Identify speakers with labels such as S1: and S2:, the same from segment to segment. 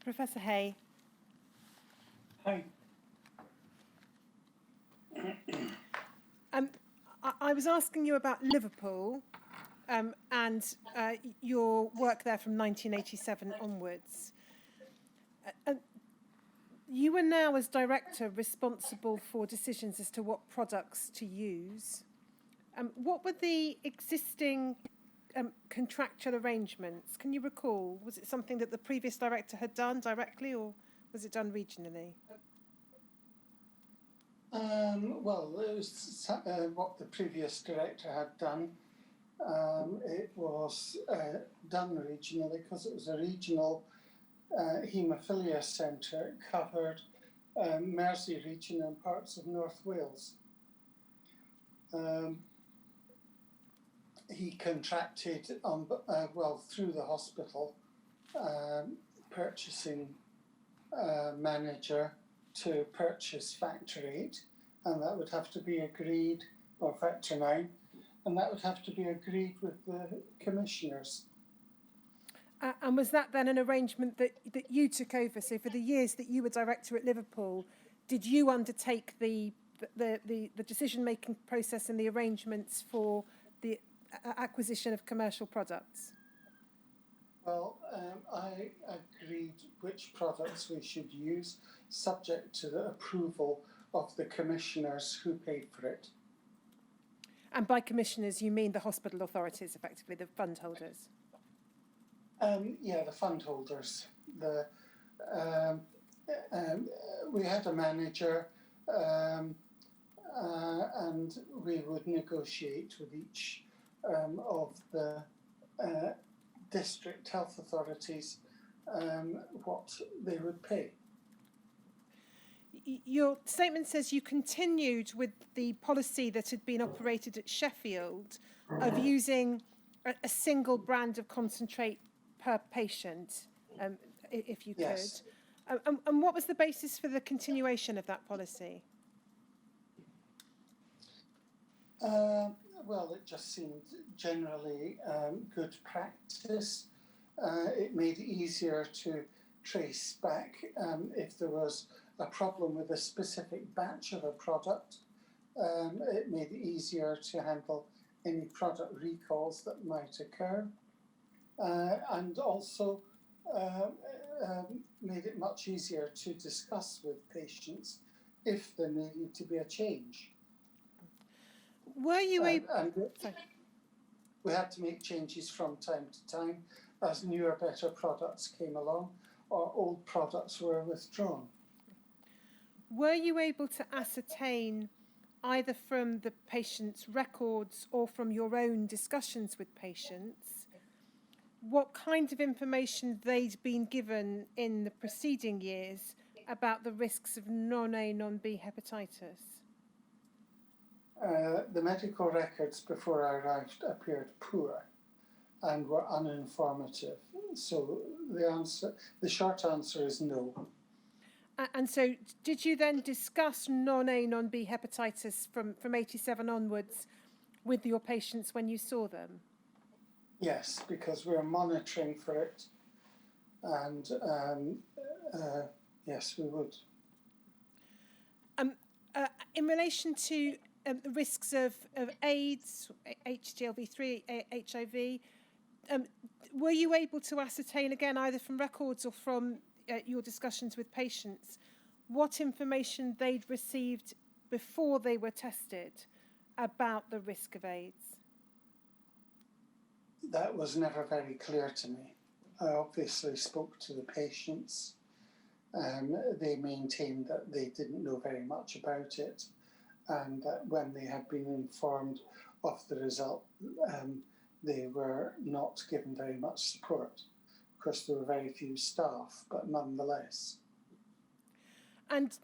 S1: Professor Hay.
S2: Hi.
S1: I was asking you about Liverpool and your work there from 1987 onwards. You are now, as director, responsible for decisions as to what products to use. What were the existing contractual arrangements? Can you recall? Was it something that the previous director had done directly, or was it done regionally?
S2: Well, it was what the previous director had done. It was done regionally because it was a regional haemophilia centre. It covered Mersey region and parts of North Wales. He contracted through the hospital purchasing manager to purchase Factor 8, and that would have to be agreed, or Factor 9, and that would have to be agreed with the commissioners.
S1: And was that then an arrangement that you took over? So for the years that you were director at Liverpool, did you undertake the decision-making process and the arrangements for the acquisition of commercial products?
S2: Well, I agreed which products we should use, subject to the approval of the commissioners who paid for it.
S1: And by commissioners, you mean the hospital authorities, effectively, the fund holders?
S2: Yeah, the fund holders. We had a manager, and we would negotiate with each of the district health authorities what they would pay.
S1: Your statement says you continued with the policy that had been operated at Sheffield of using a single brand of concentrate per patient, if you could.
S2: Yes.
S1: And what was the basis for the continuation of that policy?
S2: Well, it just seemed generally good practice. It made it easier to trace back if there was a problem with a specific batch of a product. It made it easier to handle any product recalls that might occur, and also made it much easier to discuss with patients if there needed to be a change.
S1: Were you able?
S2: We had to make changes from time to time as newer, better products came along or old products were withdrawn.
S1: Were you able to ascertain, either from the patient's records or from your own discussions with patients, what kind of information they'd been given in the preceding years about the risks of non-A, non-B hepatitis?
S2: The medical records before I arrived appeared poor and were uninformative. So the short answer is no.
S1: And so did you then discuss non-A, non-B hepatitis from 87 onwards with your patients when you saw them?
S2: Yes, because we're monitoring for it, and yes, we would.
S1: In relation to the risks of AIDS, HTLV3, HIV, were you able to ascertain, again, either from records or from your discussions with patients, what information they'd received before they were tested about the risk of AIDS?
S2: That was never very clear to me. I obviously spoke to the patients. They maintained that they didn't know very much about it, and that when they had been informed of the result, they were not given very much support. Of course, there were very few staff, but nonetheless.
S1: And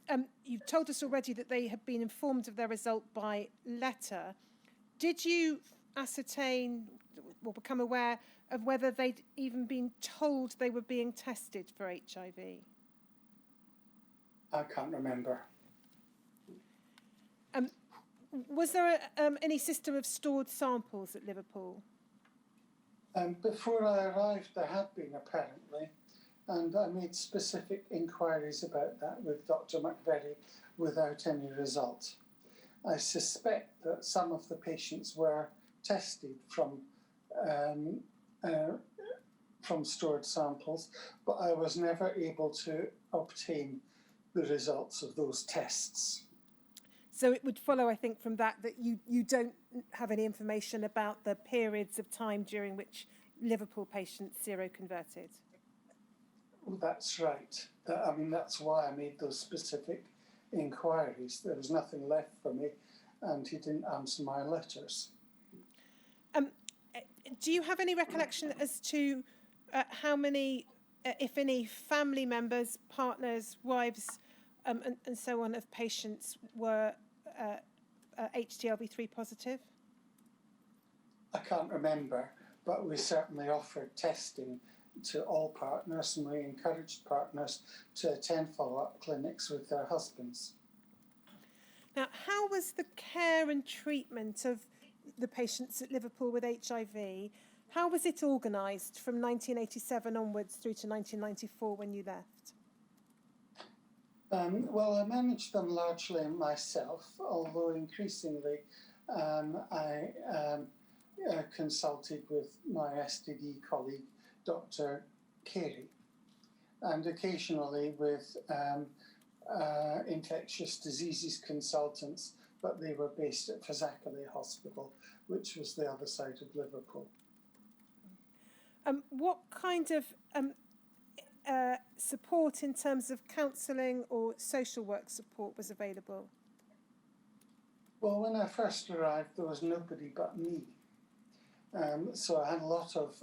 S1: you've told us already that they had been informed of their result by letter. Did you ascertain or become aware of whether they'd even been told they were being tested for HIV?
S2: I can't remember.
S1: Was there any system of stored samples at Liverpool?
S2: Before I arrived, there had been, apparently. and I made specific inquiries about that with Dr. McVerry without any result. I suspect that some of the patients were tested from stored samples, but I was never able to obtain the results of those tests.
S1: So it would follow, I think, from that you don't have any information about the periods of time during which Liverpool patients seroconverted.
S2: Oh, that's right. That's why I made those specific inquiries. There was nothing left for me, and he didn't answer my letters.
S1: Do you have any recollection as to how many, if any, family members, partners, wives, and so on of patients were HTLV3 positive?
S2: I can't remember, but we certainly offered testing to all partners, and we encouraged partners to attend follow-up clinics with their husbands.
S1: Now, how was the care and treatment of the patients at Liverpool with HIV, how was it organised from 1987 onwards through to 1994 when you left?
S2: Well, I managed them largely myself, although increasingly I consulted with my STD colleague, Dr. Carey, and occasionally with infectious diseases consultants, but they were based at Fazakerley Hospital, which was the other side of Liverpool.
S1: What kind of support in terms of counselling or social work support was available?
S2: Well, when I first arrived, there was nobody but me. So I had a lot of,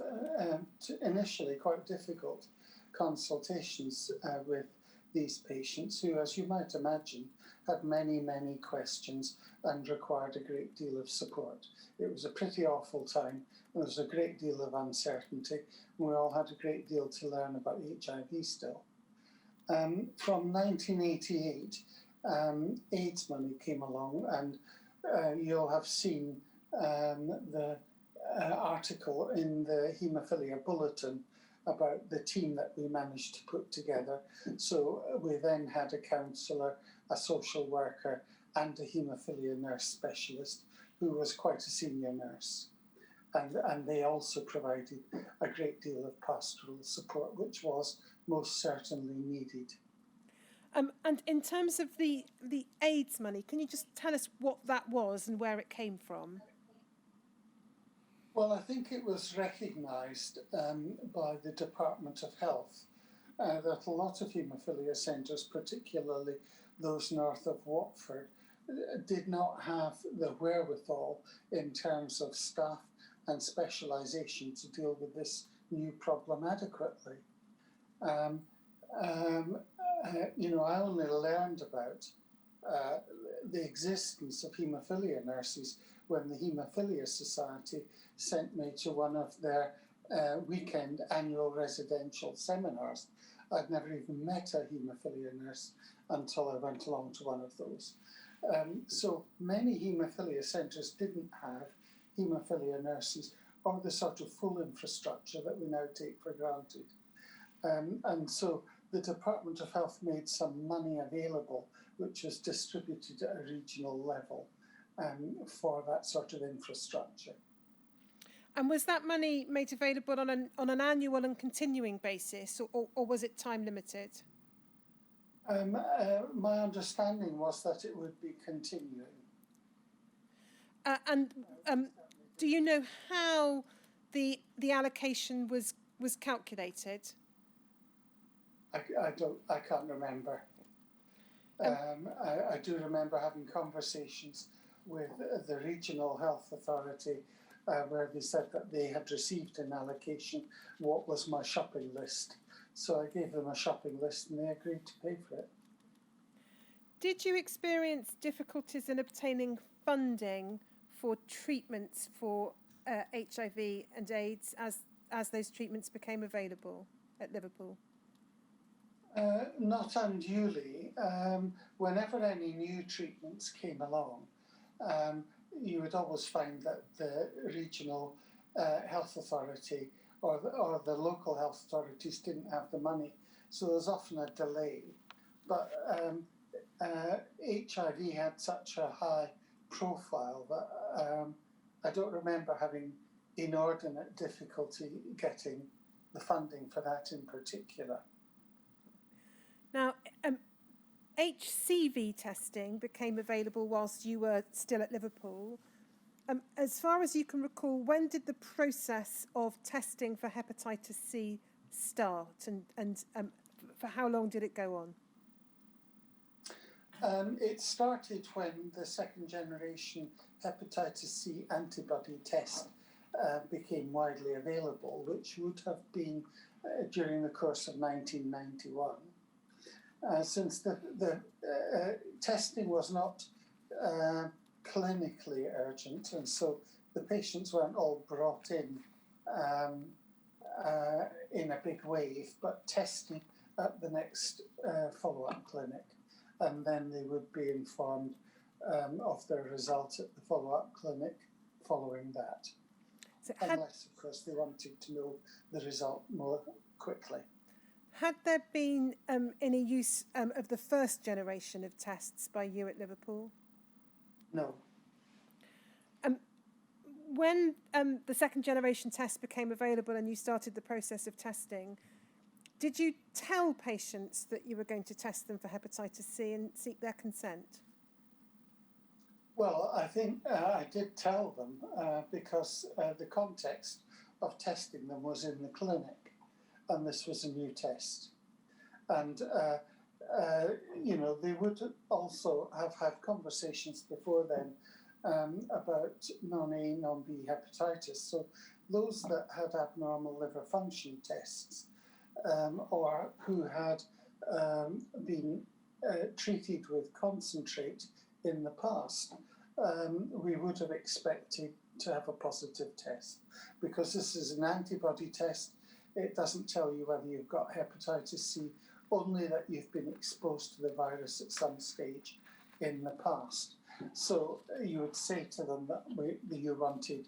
S2: initially quite difficult consultations with these patients who, as you might imagine, had many, many questions and required a great deal of support. It was a pretty awful time. There was a great deal of uncertainty. We all had a great deal to learn about HIV still. From 1988, AIDS money came along, and you'll have seen the article in the Haemophilia Bulletin about the team that we managed to put together. So we then had a counsellor, a social worker, and a haemophilia nurse specialist who was quite a senior nurse. And they also provided a great deal of pastoral support, which was most certainly needed.
S1: And in terms of the AIDS money, can you just tell us what that was and where it came from?
S2: Well, I think it was recognised by the Department of Health that a lot of haemophilia centres, particularly those north of Watford, did not have the wherewithal in terms of staff and specialisation to deal with this new problem adequately. I only learned about the existence of haemophilia nurses when the Haemophilia Society sent me to one of their weekend annual residential seminars. I'd never even met a haemophilia nurse until I went along to one of those. So many haemophilia centres didn't have haemophilia nurses or the sort of full infrastructure that we now take for granted. And so the Department of Health made some money available, which was distributed at a regional level for that sort of infrastructure.
S1: And was that money made available on an annual and continuing basis, or was it time limited?
S2: My understanding was that it would be continuing.
S1: Do you know how the allocation was calculated?
S2: I can't remember. I do remember having conversations with the regional health authority where they said that they had received an allocation. What was my shopping list? So I gave them a shopping list and they agreed to pay for it.
S1: Did you experience difficulties in obtaining funding for treatments for HIV and AIDS as those treatments became available at Liverpool?
S2: Not unduly. Whenever any new treatments came along, you would always find that the regional health authority or the local health authorities didn't have the money. So there's often a delay. But HIV had such a high profile that I don't remember having inordinate difficulty getting the funding for that in particular.
S1: Now, Hcv testing became available whilst you were still at Liverpool. As far as you can recall, when did the process of testing for hepatitis C start, and for how long did it go on?
S2: It started when the second generation hepatitis C antibody test became widely available, which would have been during the course of 1991. Since the testing was not clinically urgent, and so the patients weren't all brought in a big wave, but tested at the next follow-up clinic, and then they would be informed of their result at the follow-up clinic following that. So unless, of course, they wanted to know the result more quickly.
S1: Had there been any use of the first generation of tests by you at Liverpool?
S2: No.
S1: When the second generation test became available and you started the process of testing, did you tell patients that you were going to test them for hepatitis C and seek their consent?
S2: Well, I think I did tell them because the context of testing them was in the clinic, and this was a new test. And, they would also have had conversations before then about non-A, non-B hepatitis. So those that had abnormal liver function tests or who had been treated with concentrate in the past, we would have expected to have a positive test. Because this is an antibody test, it doesn't tell you whether you've got hepatitis C, only that you've been exposed to the virus at some stage in the past. So you would say to them that you wanted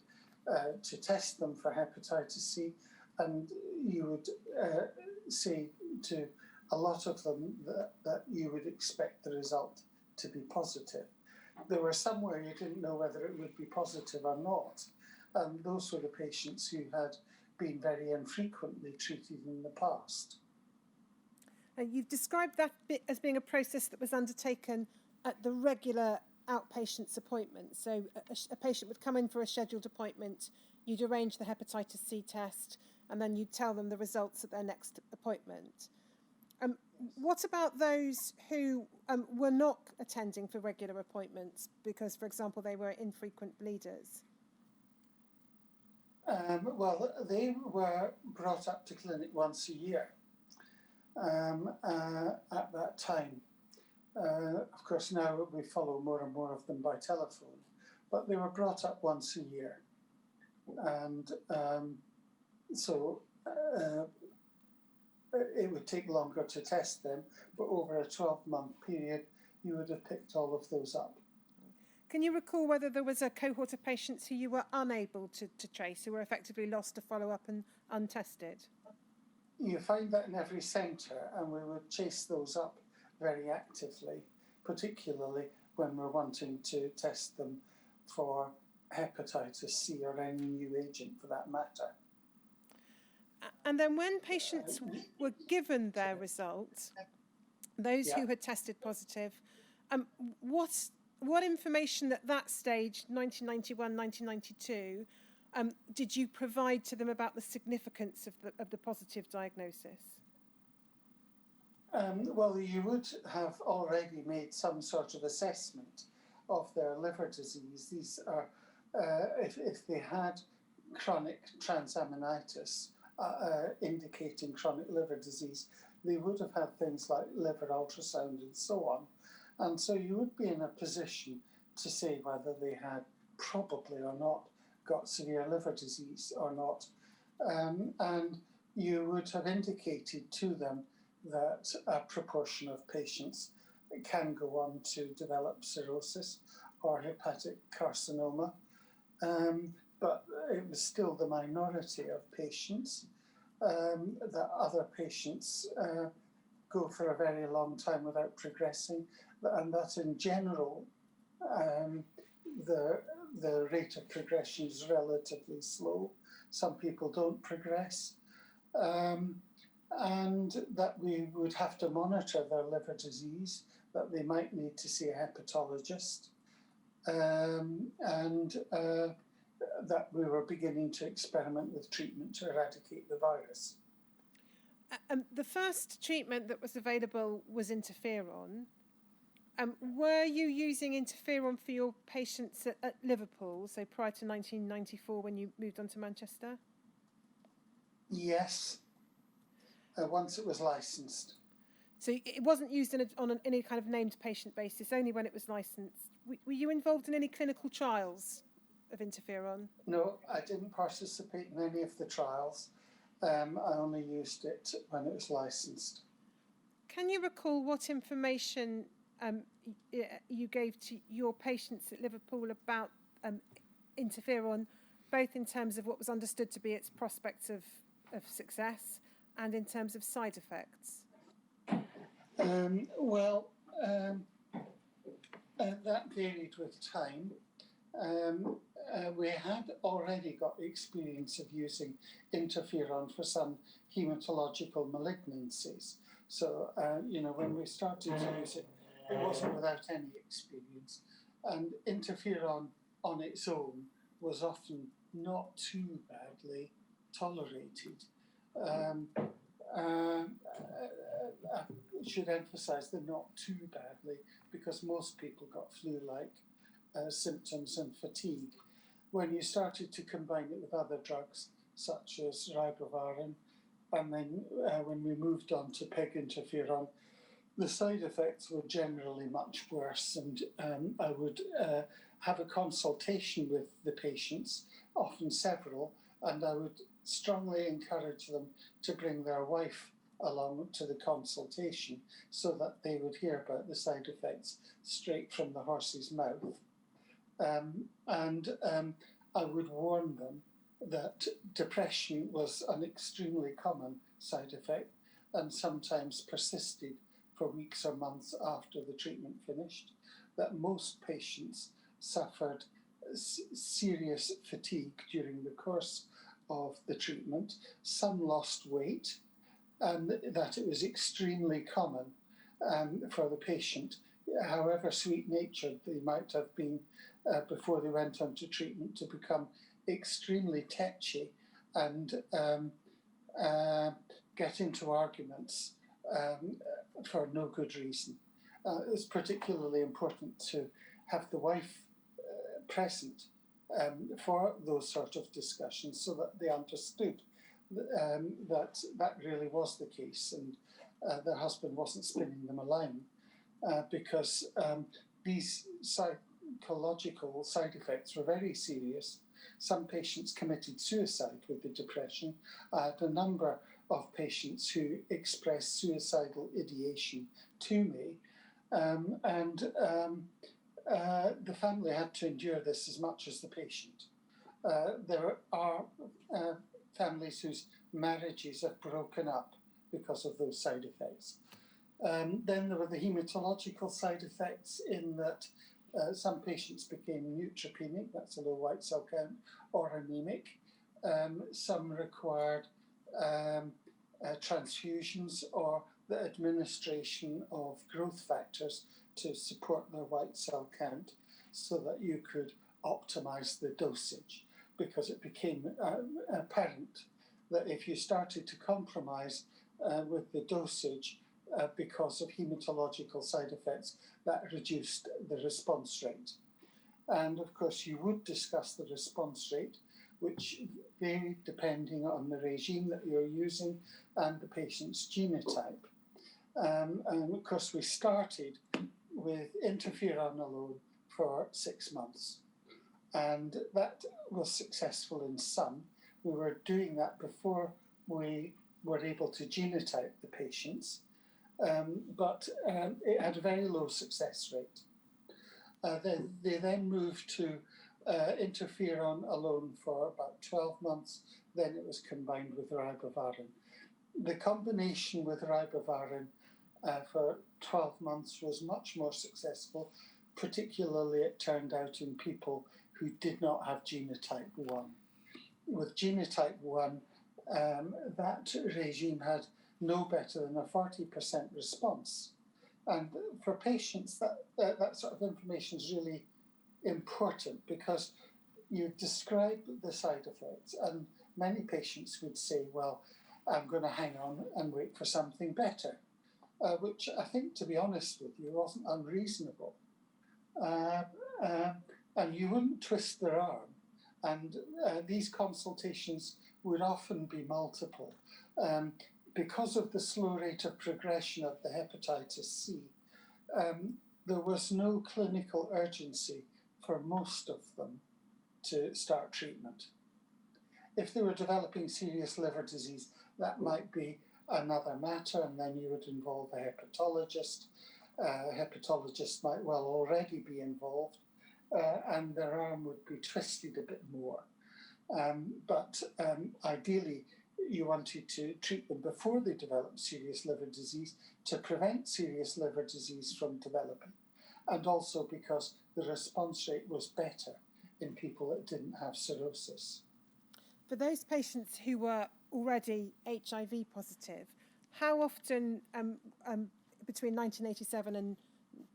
S2: to test them for hepatitis C, and you would say to a lot of them that you would expect the result to be positive. There were some where you didn't know whether it would be positive or not, and those were the patients who had been very infrequently treated in the past.
S1: You've described that bit as being a process that was undertaken at the regular outpatient's appointment. So a patient would come in for a scheduled appointment, you'd arrange the hepatitis C test, and then you'd tell them the results at their next appointment. What about those who were not attending for regular appointments because, for example, they were infrequent bleeders?
S2: Well, they were brought up to clinic once a year at that time. Of course, now we follow more and more of them by telephone, but they were brought up once a year. And so it would take longer to test them, but over a 12-month period, you would have picked all of those up.
S1: Can you recall whether there was a cohort of patients who you were unable to trace, who were effectively lost to follow-up and untested?
S2: You find that in every centre, and we would chase those up very actively, particularly when we're wanting to test them for hepatitis C or any new agent for that matter.
S1: And then when patients were given their results, those who had tested positive, what information at that stage, 1991, 1992, did you provide to them about the significance of the positive diagnosis?
S2: Well, you would have already made some sort of assessment of their liver disease. These are, if they had chronic transaminitis indicating chronic liver disease, they would have had things like liver ultrasound and so on. And so you would be in a position to say whether they had probably or not got severe liver disease or not. And you would have indicated to them that a proportion of patients can go on to develop cirrhosis or hepatic carcinoma. But was still the minority of patients, that other patients go for a very long time without progressing, and that in general the rate of progression is relatively slow. Some people don't progress, and that we would have to monitor their liver disease, that they might need to see a hepatologist, and that we were beginning to experiment with treatment to eradicate the virus.
S1: The first treatment that was available was interferon. Were you using interferon for your patients at Liverpool, so prior to 1994 when you moved on to Manchester?
S2: Yes, once it was licensed.
S1: So it wasn't used on any kind of named patient basis, only when it was licensed. Were you involved in any clinical trials of interferon?
S2: No, I didn't participate in any of the trials. I only used it when it was licensed.
S1: Can you recall what information you gave to your patients at Liverpool about interferon, both in terms of what was understood to be its prospects of success and in terms of side effects?
S2: That varied with time. We had already got the experience of using interferon for some hematological malignancies. So, when we started to use it, it wasn't without any experience. And interferon on its own was often not too badly tolerated. I should emphasize the not too badly, because most people got flu-like symptoms and fatigue. When you started to combine it with other drugs, such as ribavirin, and then when we moved on to peg interferon, the side effects were generally much worse, and I would have a consultation with the patients, often several, and I would strongly encourage them to bring their wife along to the consultation so that they would hear about the side effects straight from the horse's mouth. I would warn them that depression was an extremely common side effect and sometimes persisted for weeks or months after the treatment finished, that most patients suffered serious fatigue during the course of the treatment. Some lost weight, and that it was extremely common for the patient, however sweet-natured they might have been before they went on to treatment, to become extremely tetchy and get into arguments for no good reason. It's particularly important to have the wife present for those sort of discussions, so that they understood that really was the case, and their husband wasn't spinning them a line, because these psychological side effects were very serious. Some patients committed suicide with the depression. I had a number of patients who expressed suicidal ideation to me, the family had to endure this as much as the patient. There are families whose marriages have broken up because of those side effects. Then there were the hematological side effects, in that some patients became neutropenic, that's a low white cell count, or anemic. Some required transfusions or the administration of growth factors to support their white cell count, so that you could optimize the dosage, because it became apparent that if you started to compromise with the dosage because of hematological side effects, that reduced the response rate. And of course, you would discuss the response rate, which varied depending on the regime that you're using and the patient's genotype. And of course, we started with interferon alone for 6 months, and that was successful in some. We were doing that before we were able to genotype the patients, but it had a very low success rate. They then moved to interferon alone for about 12 months, then it was combined with ribavirin. The combination with ribavirin for 12 months was much more successful, particularly it turned out in people who did not have genotype 1. With genotype 1, that regime had no better than a 40% response. And for patients, that sort of information is really important because you describe the side effects, and many patients would say, well, I'm going to hang on and wait for something better, which I think, to be honest with you, wasn't unreasonable. And you wouldn't twist their arm. And these consultations would often be multiple. Because of the slow rate of progression of the hepatitis C, there was no clinical urgency for most of them to start treatment. If they were developing serious liver disease, that might be another matter, and then you would involve a hepatologist. A hepatologist might well already be involved, and their arm would be twisted a bit more. But ideally, you wanted to treat them before they developed serious liver disease to prevent serious liver disease from developing, and also because the response rate was better in people that didn't have cirrhosis.
S1: For those patients who were already HIV positive, how often between 1987 and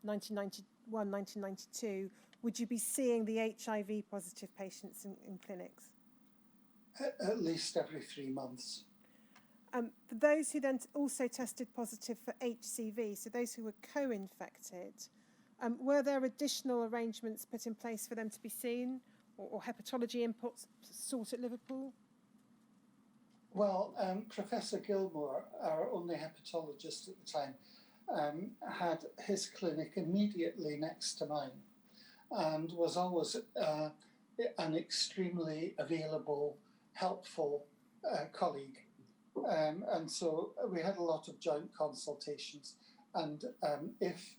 S1: 1991, 1992, would you be seeing the HIV positive patients in clinics?
S2: At least every 3 months.
S1: For those who then also tested positive for HCV, so those who were co-infected, were there additional arrangements put in place for them to be seen, or hepatology inputs sought at Liverpool?
S2: Well, Professor Gilmore, our only hepatologist at the time, had his clinic immediately next to mine and was always an extremely available, helpful colleague. And so we had a lot of joint consultations. And if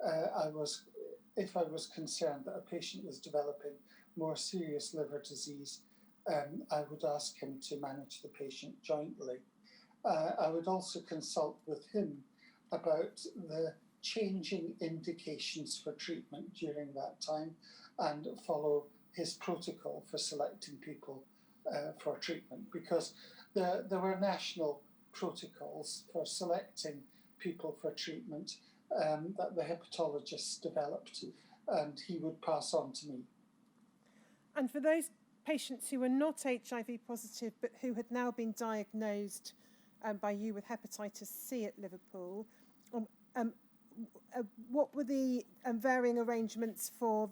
S2: I was concerned that a patient was developing more serious liver disease, I would ask him to manage the patient jointly. I would also consult with him about the changing indications for treatment during that time and follow his protocol for selecting people for treatment, because there were national protocols for selecting people for treatment that the hepatologist developed, and he would pass on to me.
S1: And for those patients who were not HIV positive but who had now been diagnosed by you with hepatitis C at Liverpool, what were the varying arrangements for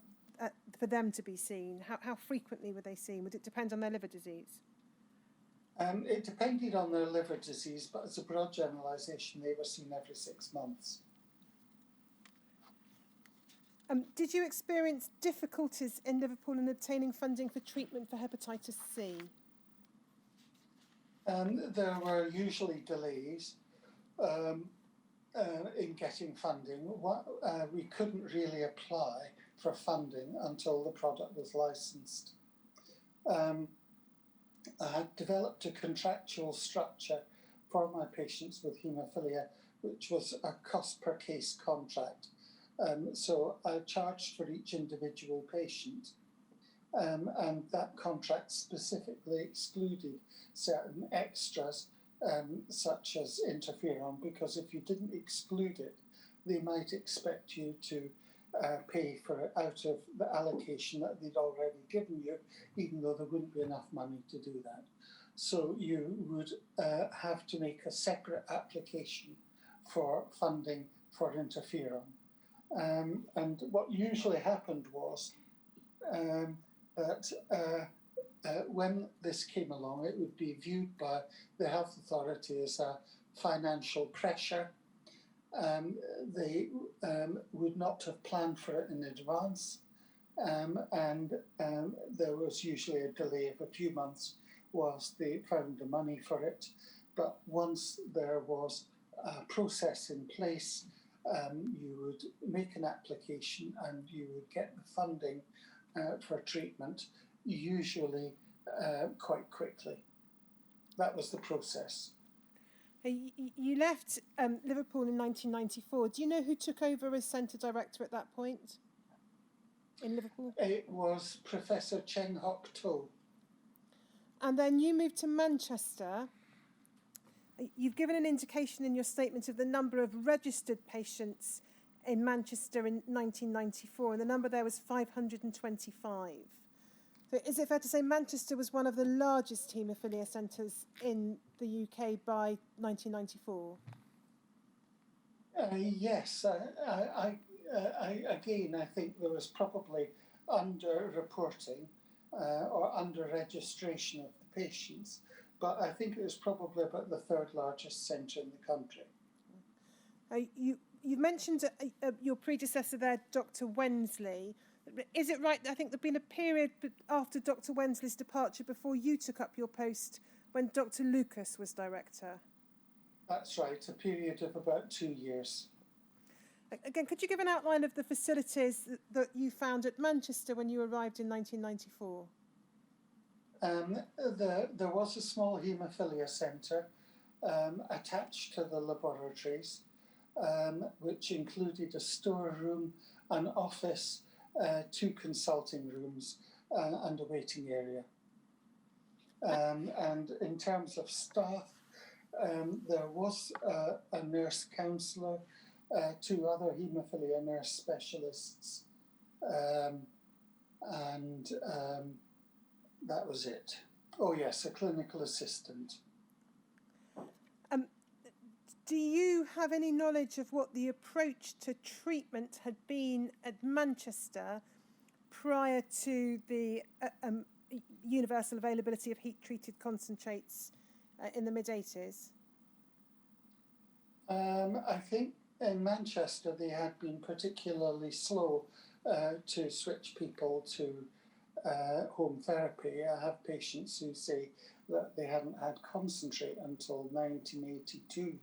S1: them to be seen? How frequently were they seen? Would it depend on their liver disease?
S2: It depended on their liver disease, but as a broad generalisation, they were seen every 6 months.
S1: Did you experience difficulties in Liverpool in obtaining funding for treatment for hepatitis C?
S2: There were usually delays in getting funding. We couldn't really apply for funding until the product was licensed. I had developed a contractual structure for my patients with haemophilia, which was a cost per case contract. So I charged for each individual patient, and that contract specifically excluded certain extras, such as interferon, because if you didn't exclude it, they might expect you to pay for it out of the allocation that they'd already given you, even though there wouldn't be enough money to do that. So you would have to make a separate application for funding for interferon. And what usually happened was that when this came along, it would be viewed by the health authority as a financial pressure. They would not have planned for it in advance, and there was usually a delay of a few months whilst they found the money for it. But once there was a process in place, you would make an application and you would get the funding for treatment, usually quite quickly. That was the process.
S1: You left Liverpool in 1994. Do you know who took over as centre director at that point in Liverpool?
S2: It was Professor Cheng Hock To.
S1: And then you moved to Manchester. You've given an indication in your statement of the number of registered patients in Manchester in 1994, and the number there was 525. So is it fair to say Manchester was one of the largest haemophilia centres in the UK by 1994?
S2: Yes, again, I think there was probably under-reporting or under-registration of the patients, but I think it was probably about the third largest centre in the country.
S1: You mentioned your predecessor there, Dr. Wensley. Is it right? I think there'd been a period after Dr. Wensley's departure before you took up your post when Dr. Lucas was director.
S2: That's right, a period of about 2 years.
S1: Again, could you give an outline of the facilities that you found at Manchester when you arrived in 1994?
S2: There was a small haemophilia centre attached to the laboratories, which included a storeroom, an office, 2 consulting rooms, and a waiting area. And in terms of staff, there was a nurse counsellor, 2 other haemophilia nurse specialists, and that was it. Oh yes, a clinical assistant.
S1: Do you have any knowledge of what the approach to treatment had been at Manchester prior to the universal availability of heat-treated concentrates in the mid-80s?
S2: I think in Manchester they had been particularly slow to switch people to home therapy. I have patients who say that they hadn't had concentrate until 1982.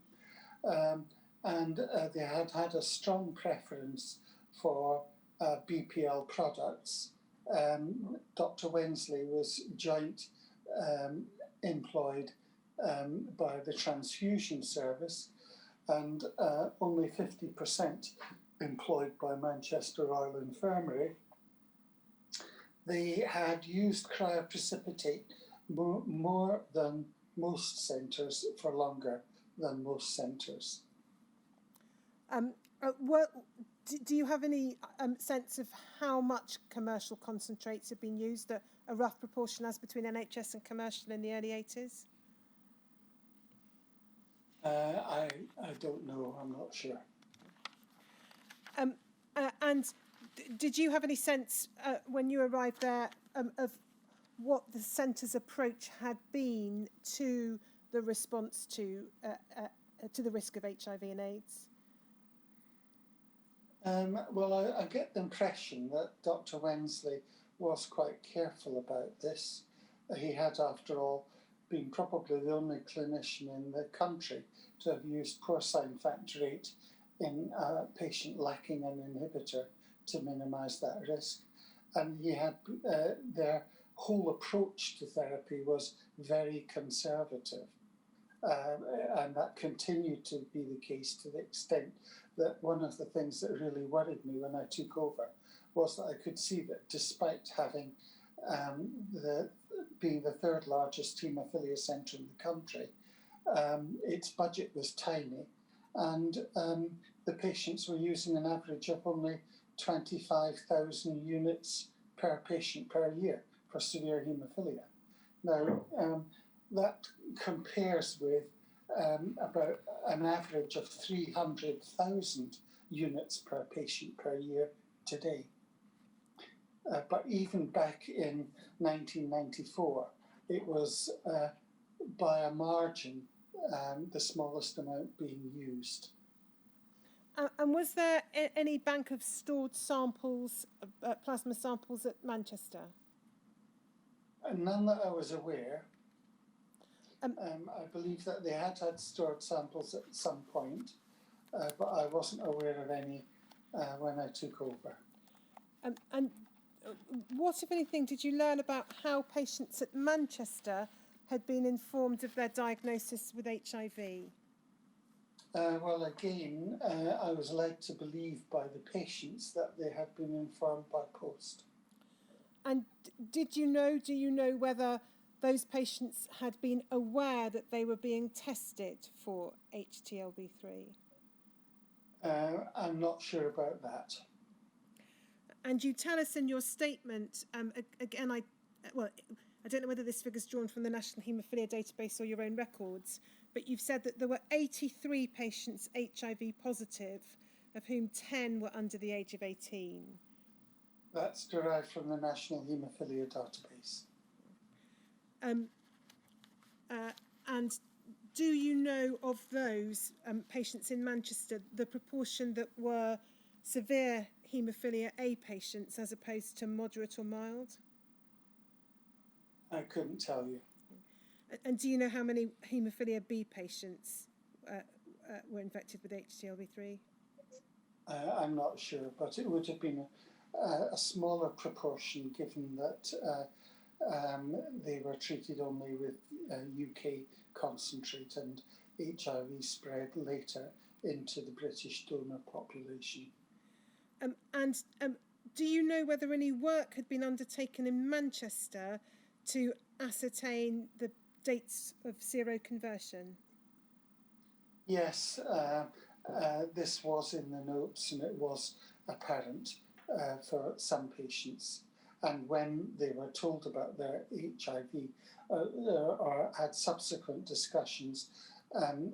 S2: And they had had a strong preference for BPL products. Dr. Wensley was joint employed by the transfusion service, and only 50% employed by Manchester Royal Infirmary. They had used cryoprecipitate more than most centres for longer than most centres.
S1: Do you have any sense of how much commercial concentrates have been used, a rough proportion as between NHS and commercial in the early 80s?
S2: I don't know, I'm not sure.
S1: And did you have any sense when you arrived there of what the centre's approach had been to the response to the risk of HIV and AIDS?
S2: Well, I get the impression that Dr. Wensley was quite careful about this. He had, after all, been probably the only clinician in the country to have used porcine factor VIII in a patient lacking an inhibitor to minimise that risk. And he had their whole approach to therapy was very conservative. And that continued to be the case to the extent that one of the things that really worried me when I took over was that I could see that despite having being the third largest haemophilia centre in the country, its budget was tiny, and the patients were using an average of only 25,000 units per patient per year for severe haemophilia. Now, that compares with about an average of 300,000 units per patient per year today. But even back in 1994, it was by a margin the smallest amount being used.
S1: And was there any bank of stored samples, plasma samples at Manchester?
S2: None that I was aware. I believe that they had stored samples at some point, but I wasn't aware of any when I took over.
S1: And what, if anything, did you learn about how patients at Manchester had been informed of their diagnosis with HIV?
S2: Well, again, I was led to believe by the patients that they had been informed by post.
S1: And do you know whether those patients had been aware that they were being tested for HTLV3?
S2: I'm not sure about that.
S1: And you tell us in your statement, again, I don't know whether this figure's drawn from the National Haemophilia Database or your own records, but you've said that there were 83 patients HIV positive, of whom 10 were under the age of 18.
S2: That's derived from the National Haemophilia Database.
S1: And do you know of those patients in Manchester, the proportion that were severe haemophilia A patients as opposed to moderate or mild?
S2: I couldn't tell you.
S1: And do you know how many haemophilia B patients were infected with HTLV3?
S2: I'm not sure, but it would have been a smaller proportion given that they were treated only with UK concentrate, and HIV spread later into the British donor population.
S1: And do you know whether any work had been undertaken in Manchester to ascertain the dates of seroconversion?
S2: Yes, this was in the notes, and it was apparent for some patients. And when they were told about their HIV or had subsequent discussions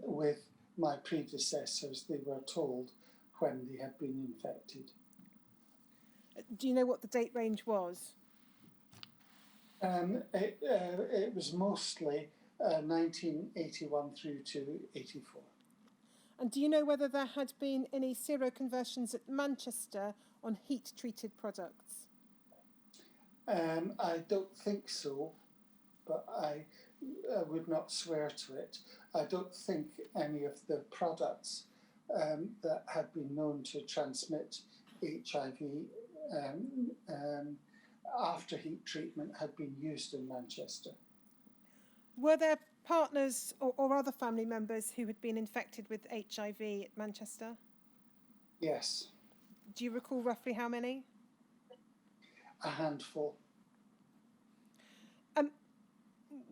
S2: with my predecessors, they were told when they had been infected.
S1: Do you know what the date range was?
S2: It was mostly 1981 through to 84.
S1: And do you know whether there had been any seroconversions at Manchester on heat-treated products?
S2: I don't think so, but I would not swear to it. I don't think any of the products that had been known to transmit HIV after heat treatment had been used in Manchester.
S1: Were there partners or other family members who had been infected with HIV at Manchester?
S2: Yes.
S1: Do you recall roughly how many?
S2: A handful.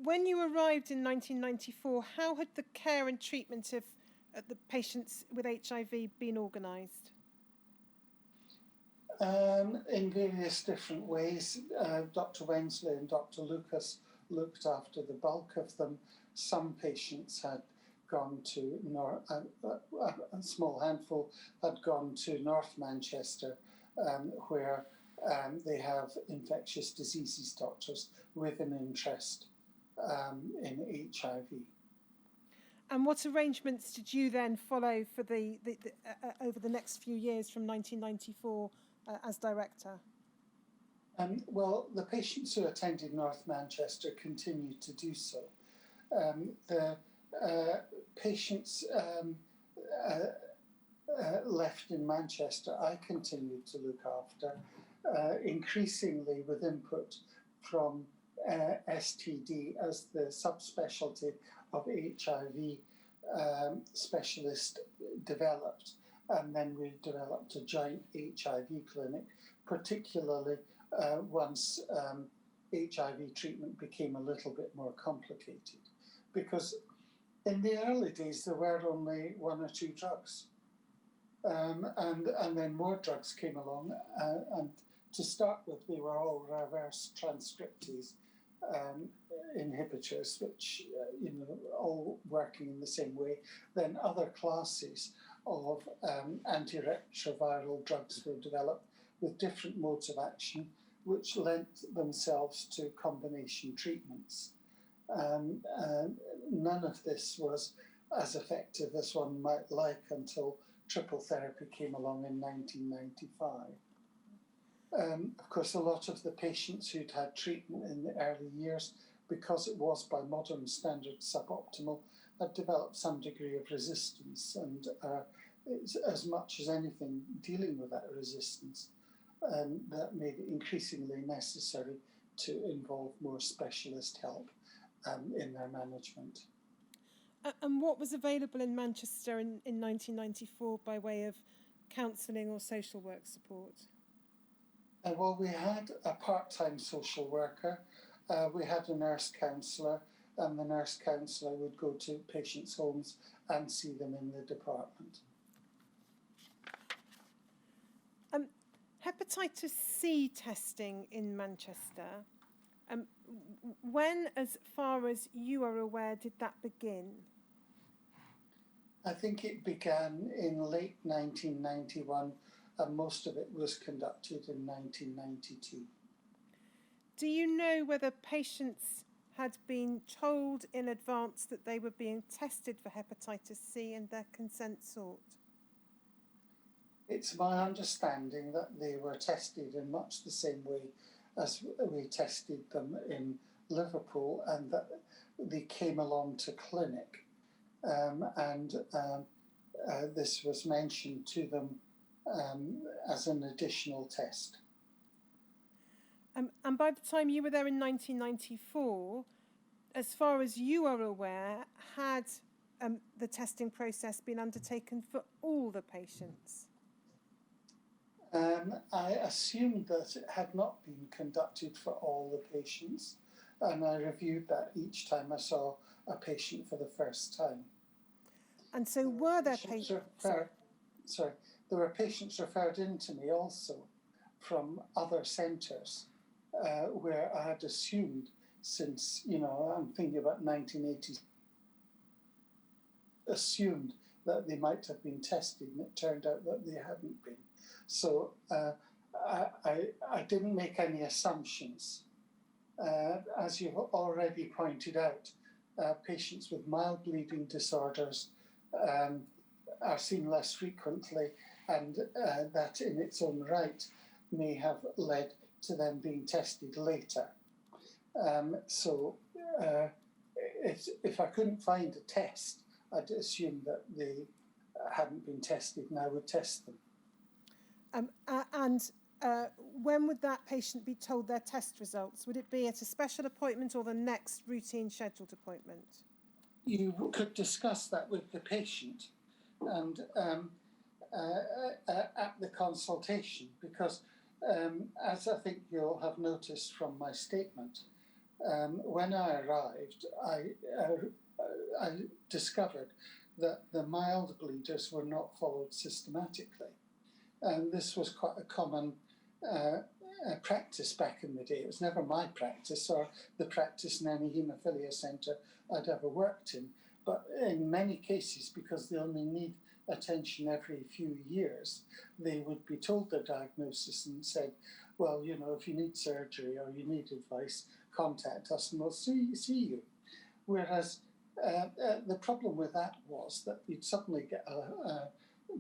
S1: When you arrived in 1994, how had the care and treatment of the patients with HIV been organised?
S2: In various different ways. Dr. Wensley and Dr. Lucas looked after the bulk of them. Some patients had gone to a small handful had gone to North Manchester, where they have infectious diseases doctors with an interest in HIV.
S1: And what arrangements did you then follow for over the next few years from 1994 as director?
S2: Well, the patients who attended North Manchester continued to do so. The patients left in Manchester, I continued to look after, increasingly with input from STD as the subspecialty of HIV specialist developed, and then we developed a joint HIV clinic, particularly once HIV treatment became a little bit more complicated, because in the early days there were only one or two drugs, and then more drugs came along, and to start with they were all reverse transcriptase inhibitors, which all working in the same way. Then other classes of antiretroviral drugs were developed with different modes of action, which lent themselves to combination treatments. None of this was as effective as one might like until triple therapy came along in 1995. Of course, a lot of the patients who'd had treatment in the early years, because it was by modern standards suboptimal, had developed some degree of resistance, and it's, as much as anything, dealing with that resistance that made it increasingly necessary to involve more specialist help in their management.
S1: And what was available in Manchester in 1994 by way of counselling or social work support?
S2: Well, we had a part-time social worker, we had a nurse counsellor, and the nurse counsellor would go to patients' homes and see them in the department.
S1: Hepatitis C testing in Manchester, when, as far as you are aware, did that begin?
S2: I think it began in late 1991 and most of it was conducted in 1992.
S1: Do you know whether patients had been told in advance that they were being tested for hepatitis C and their consent sought?
S2: It's my understanding that they were tested in much the same way as we tested them in Liverpool, and that they came along to clinic, and this was mentioned to them as an additional test.
S1: And by the time you were there in 1994, as far as you are aware, had the testing process been undertaken for all the patients?
S2: I assumed that it had not been conducted for all the patients, and I reviewed that each time I saw a patient for the first time.
S1: And so were there patients?
S2: Sorry, there were patients referred in to me also from other centres where I had assumed since, I'm thinking about 1980s, assumed that they might have been tested, and it turned out that they hadn't been. So I didn't make any assumptions. As you've already pointed out, patients with mild bleeding disorders are seen less frequently, and that in its own right may have led to them being tested later. So if I couldn't find a test, I'd assume that they hadn't been tested, and I would test them.
S1: When would that patient be told their test results? Would it be at a special appointment or the next routine scheduled appointment?
S2: You could discuss that with the patient and at the consultation, because as I think you'll have noticed from my statement, when I arrived, I discovered that the mild bleeders were not followed systematically. And this was quite a common practice back in the day. It was never my practice or the practice in any haemophilia centre I'd ever worked in. But in many cases, because they only need attention every few years, they would be told their diagnosis and said, well, if you need surgery or you need advice, contact us and we'll see you. Whereas the problem with that was that you'd suddenly get a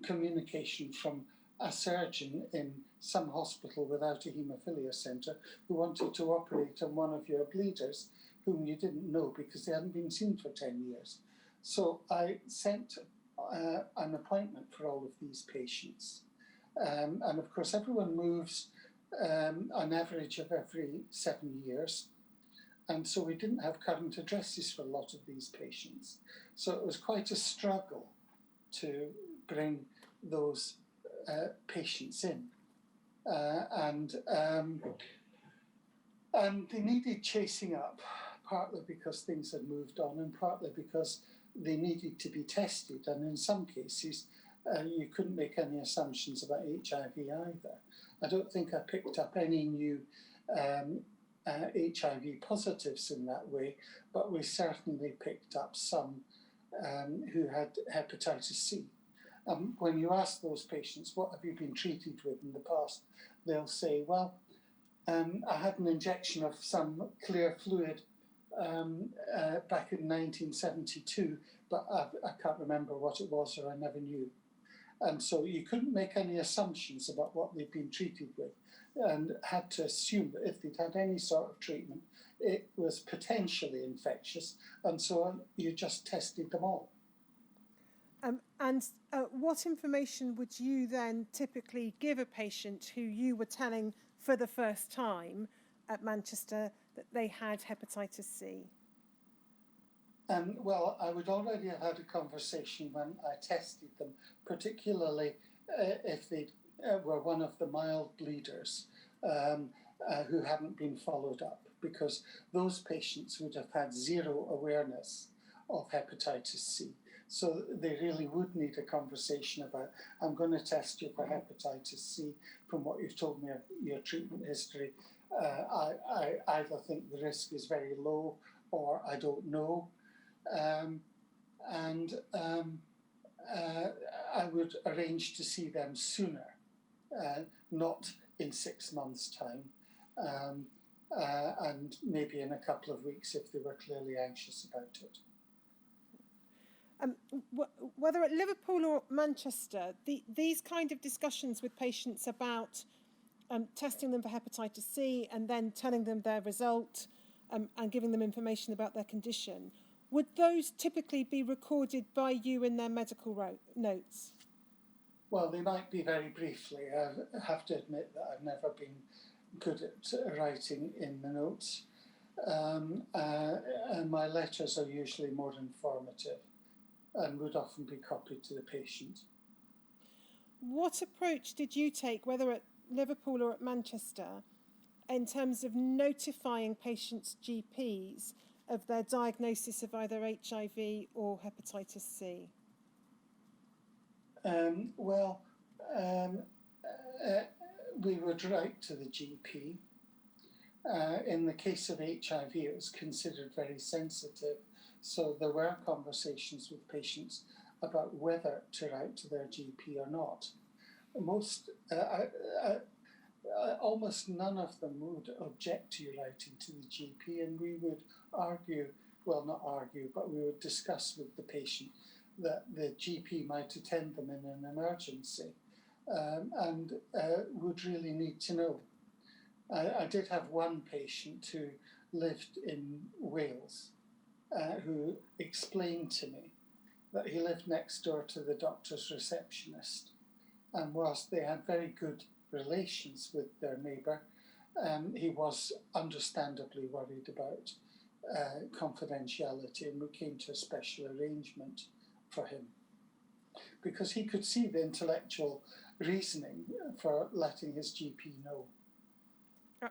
S2: communication from a surgeon in some hospital without a haemophilia centre who wanted to operate on one of your bleeders whom you didn't know because they hadn't been seen for 10 years. So I sent an appointment for all of these patients. And of course, everyone moves an average of every 7 years. And so we didn't have current addresses for a lot of these patients. So it was quite a struggle to bring those patients in. And they needed chasing up, partly because things had moved on and partly because they needed to be tested. And in some cases, you couldn't make any assumptions about HIV either. I don't think I picked up any new HIV positives in that way, but we certainly picked up some who had hepatitis C. When you ask those patients, what have you been treated with in the past, they'll say, well, I had an injection of some clear fluid back in 1972, but I can't remember what it was or I never knew. And so you couldn't make any assumptions about what they'd been treated with, and had to assume that if they'd had any sort of treatment, it was potentially infectious, and so you just tested them all.
S1: And what information would you then typically give a patient who you were telling for the first time at Manchester that they had hepatitis C?
S2: Well, I would already have had a conversation when I tested them, particularly if they were one of the mild bleeders who hadn't been followed up, because those patients would have had zero awareness of hepatitis C. So they really would need a conversation about, I'm going to test you for hepatitis C. From what you've told me of your treatment history, I either think the risk is very low or I don't know. I would arrange to see them sooner, not in 6 months' time, and maybe in a couple of weeks if they were clearly anxious about it.
S1: Whether at Liverpool or Manchester, these kind of discussions with patients about testing them for hepatitis C and then telling them their result and giving them information about their condition, would those typically be recorded by you in their medical notes?
S2: Well, they might be very briefly. I have to admit that I've never been good at writing in the notes. And my letters are usually more informative and would often be copied to the patient.
S1: What approach did you take, whether at Liverpool or at Manchester, in terms of notifying patients' GPs of their diagnosis of either HIV or hepatitis C?
S2: We would write to the GP. In the case of HIV, it was considered very sensitive, so there were conversations with patients about whether to write to their GP or not. Almost none of them would object to you writing to the GP, and we would argue, well, not argue, but we would discuss with the patient that the GP might attend them in an emergency and would really need to know. I did have one patient who lived in Wales who explained to me that he lived next door to the doctor's receptionist, and whilst they had very good relations with their neighbour, he was understandably worried about confidentiality, and we came to a special arrangement for him because he could see the intellectual reasoning for letting his GP know.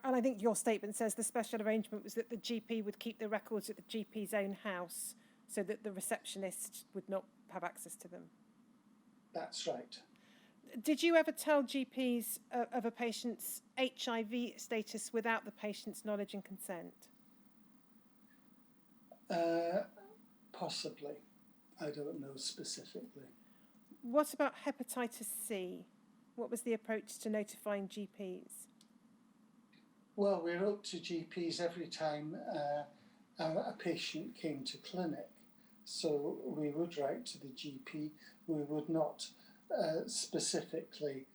S1: And I think your statement says the special arrangement was that the GP would keep the records at the GP's own house so that the receptionist would not have access to them.
S2: That's right.
S1: Did you ever tell GPs of a patient's HIV status without the patient's knowledge and consent?
S2: Possibly. I don't know specifically.
S1: What about hepatitis C? What was the approach to notifying GPs?
S2: Well, we wrote to GPs every time a patient came to clinic. So we would write to the GP. We would not specifically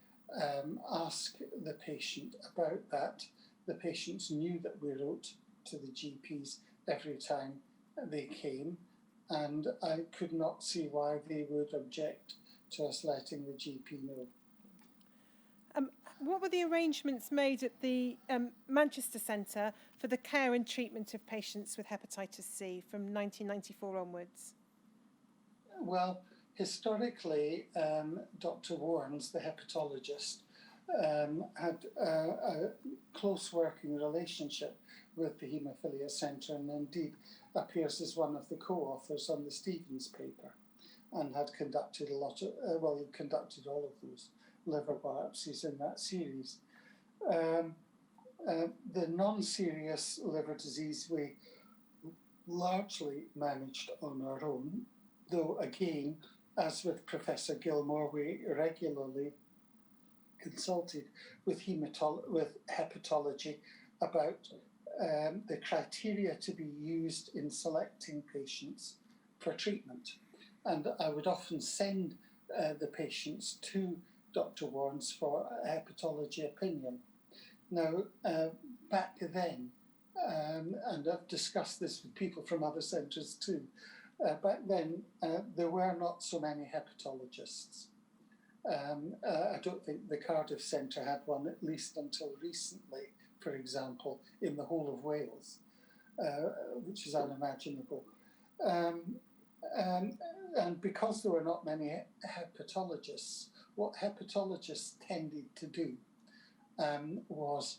S2: ask the patient about that. The patients knew that we wrote to the GPs every time they came, and I could not see why they would object to us letting the GP know.
S1: What were the arrangements made at the Manchester Centre for the care and treatment of patients with hepatitis C from 1994 onwards?
S2: Well, historically, Dr. Warnes, the hepatologist, had a close working relationship with the Haemophilia Centre, and indeed appears as one of the co-authors on the Stevens paper, and had conducted he conducted all of those liver biopsies in that series. The non-serious liver disease we largely managed on our own, though again, as with Professor Gilmore, we regularly consulted with hepatology about the criteria to be used in selecting patients for treatment. And I would often send the patients to Dr. Warnes for a hepatology opinion. Now, back then, and I've discussed this with people from other centres too, back then there were not so many hepatologists. I don't think the Cardiff Centre had one, at least until recently, for example, in the whole of Wales, which is unimaginable. And because there were not many hepatologists, what hepatologists tended to do was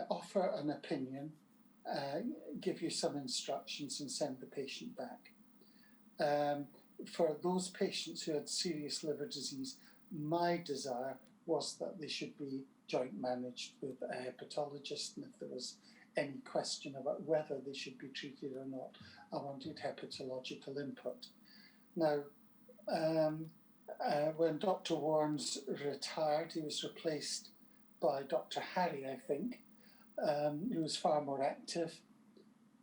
S2: offer an opinion, give you some instructions and send the patient back. For those patients who had serious liver disease, my desire was that they should be joint managed with a hepatologist, and if there was any question about whether they should be treated or not, I wanted hepatological input. Now, when Dr. Warnes retired, he was replaced by Dr. Harry, I think, who was far more active,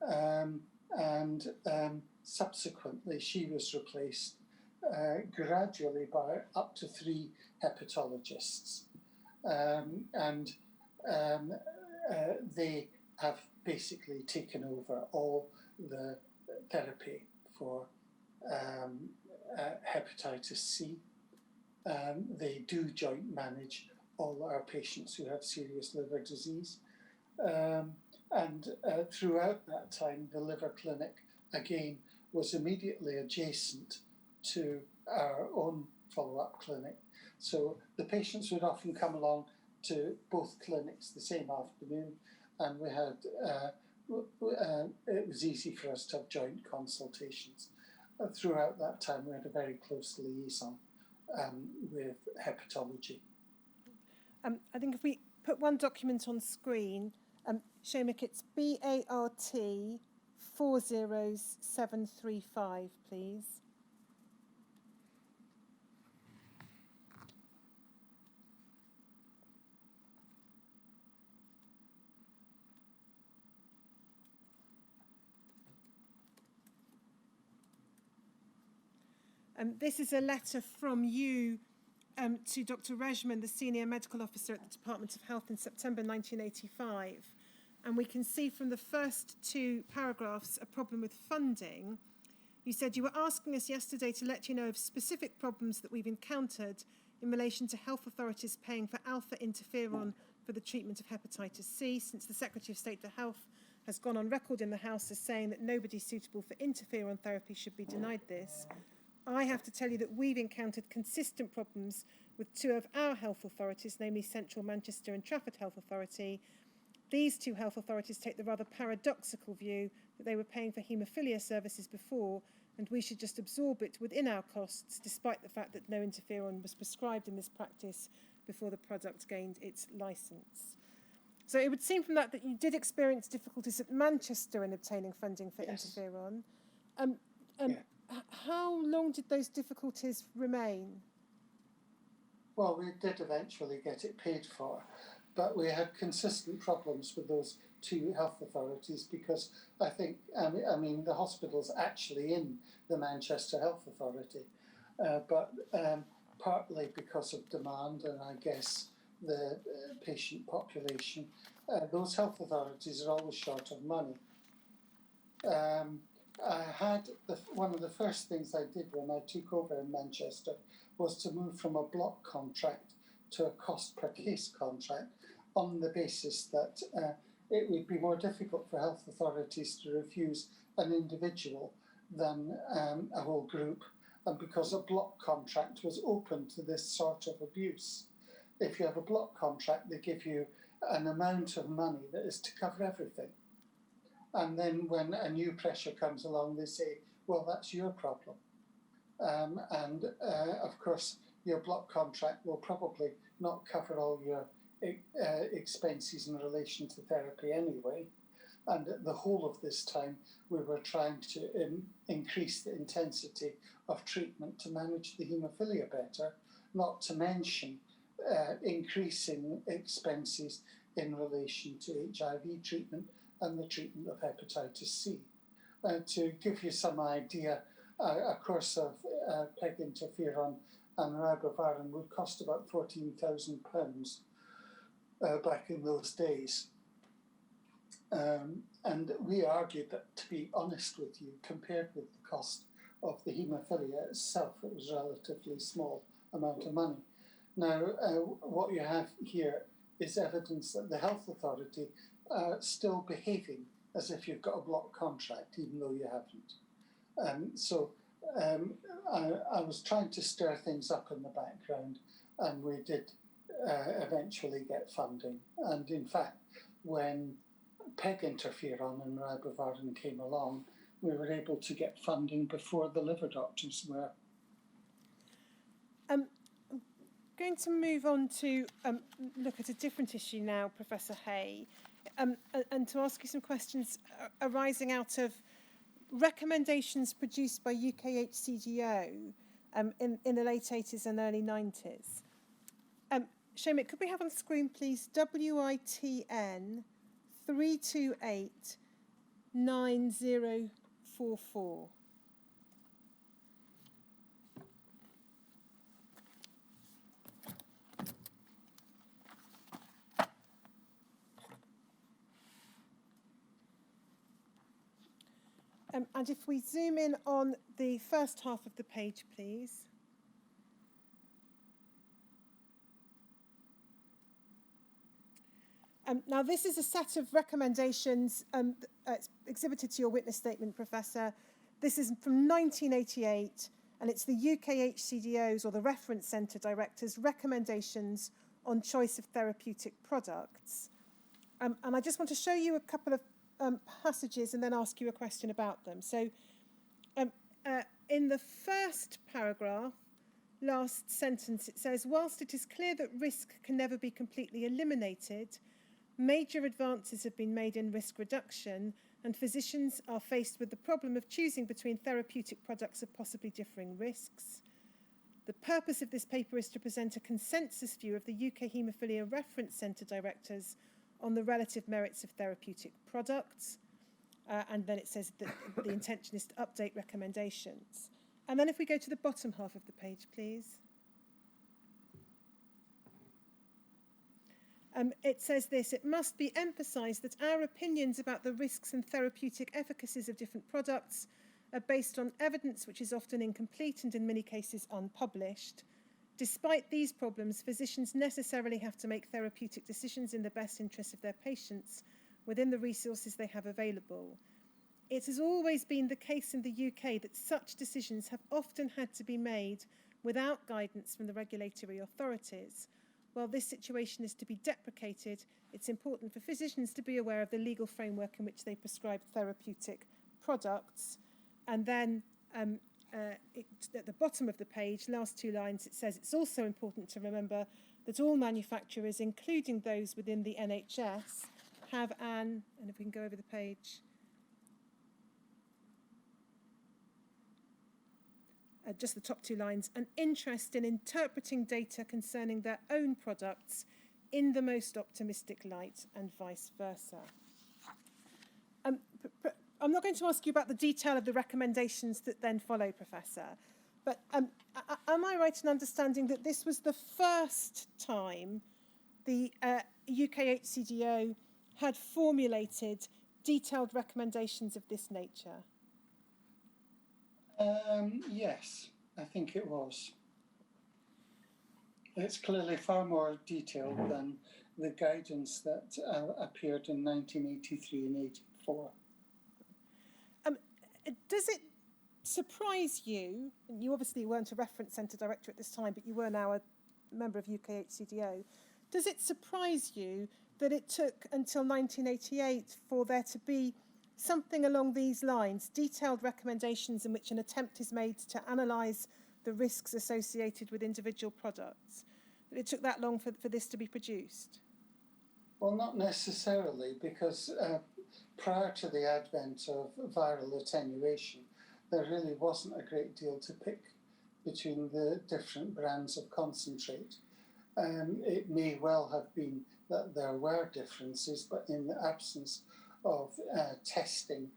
S2: and subsequently she was replaced gradually by up to 3 hepatologists, and they have basically taken over all the therapy for hepatitis C. They do joint manage all our patients who have serious liver disease. And throughout that time, the liver clinic, again, was immediately adjacent to our own follow-up clinic. So the patients would often come along to both clinics the same afternoon, and we had it was easy for us to have joint consultations. Throughout that time, we had a very close liaison with hepatology.
S1: I think if we put one document on screen, Seamus, it's BART 40735, please. This is a letter from you to Dr. Rejman, the Senior Medical Officer at the Department of Health in September 1985. And we can see from the first 2 paragraphs a problem with funding. You said you were asking us yesterday to let you know of specific problems that we've encountered in relation to health authorities paying for alpha interferon for the treatment of hepatitis C, since the Secretary of State for Health has gone on record in the House as saying that nobody suitable for interferon therapy should be denied this. I have to tell you that we've encountered consistent problems with 2 of our health authorities, namely Central Manchester and Trafford Health Authority. These 2 health authorities take the rather paradoxical view that they were paying for haemophilia services before, and we should just absorb it within our costs, despite the fact that no interferon was prescribed in this practice before the product gained its licence. So it would seem from that you did experience difficulties at Manchester in obtaining funding for interferon. How long did those difficulties remain?
S2: Well, we did eventually get it paid for, but we had consistent problems with those 2 health authorities because I think, I mean, the hospital's actually in the Manchester Health Authority, but partly because of demand and I guess the patient population, those health authorities are always short of money. I had one of the first things I did when I took over in Manchester was to move from a block contract to a cost per case contract on the basis that it would be more difficult for health authorities to refuse an individual than a whole group, and because a block contract was open to this sort of abuse. If you have a block contract, they give you an amount of money that is to cover everything. And then when a new pressure comes along, they say, well, that's your problem. Of course, your block contract will probably not cover all your expenses in relation to therapy anyway. And the whole of this time, we were trying to increase the intensity of treatment to manage the haemophilia better, not to mention increasing expenses in relation to HIV treatment and the treatment of hepatitis C. To give you some idea, a course of peg interferon and ribavirin would cost about £14,000 back in those days. And we argued that, to be honest with you, compared with the cost of the haemophilia itself, it was a relatively small amount of money. Now, what you have here is evidence that the health authority are still behaving as if you've got a block contract, even though you haven't. I was trying to stir things up in the background, and we did eventually get funding. And in fact, when PEG interferon and ribavirin came along, we were able to get funding before the liver doctors were.
S1: I'm going to move on to look at a different issue now, Professor Hay, and to ask you some questions arising out of recommendations produced by UK HCGO in the late 80s and early 90s. Seamus, could we have on the screen, please, WITN 3289044. And if we zoom in on the first half of the page, please. Now, this is a set of recommendations it's exhibited to your witness statement, Professor. This is from 1988, and it's the UK HCDO's, or the Reference Centre Director's, recommendations on choice of therapeutic products. And I just want to show you a couple of passages and then ask you a question about them. So in the first paragraph, last sentence, it says, whilst it is clear that risk can never be completely eliminated, major advances have been made in risk reduction, and physicians are faced with the problem of choosing between therapeutic products of possibly differing risks. The purpose of this paper is to present a consensus view of the UK Haemophilia Reference Centre Directors on the relative merits of therapeutic products. And then it says that the intention is to update recommendations. And then if we go to the bottom half of the page, please. It says this: it must be emphasised that our opinions about the risks and therapeutic efficacies of different products are based on evidence which is often incomplete and in many cases unpublished. Despite these problems, physicians necessarily have to make therapeutic decisions in the best interest of their patients within the resources they have available. It has always been the case in the UK that such decisions have often had to be made without guidance from the regulatory authorities. While this situation is to be deprecated, it's important for physicians to be aware of the legal framework in which they prescribe therapeutic products. And then at the bottom of the page, last two lines, it says it's also important to remember that all manufacturers, including those within the NHS, have and if we can go over the page, just the top two lines, an interest in interpreting data concerning their own products in the most optimistic light, and vice versa. I'm not going to ask you about the detail of the recommendations that then follow, Professor, but am I right in understanding that this was the first time the UK HCDO had formulated detailed recommendations of this nature?
S2: Yes, I think it was. It's clearly far more detailed than the guidance that appeared in 1983 and 84.
S1: Does it surprise you, and you obviously weren't a reference centre director at this time, but you were now a member of UK HCDO, does it surprise you that it took until 1988 for there to be something along these lines, detailed recommendations in which an attempt is made to analyse the risks associated with individual products? That it took that long for this to be produced?
S2: Well, not necessarily, because prior to the advent of viral attenuation, there really wasn't a great deal to pick between the different brands of concentrate. It may well have been that there were differences, but in the absence of testing,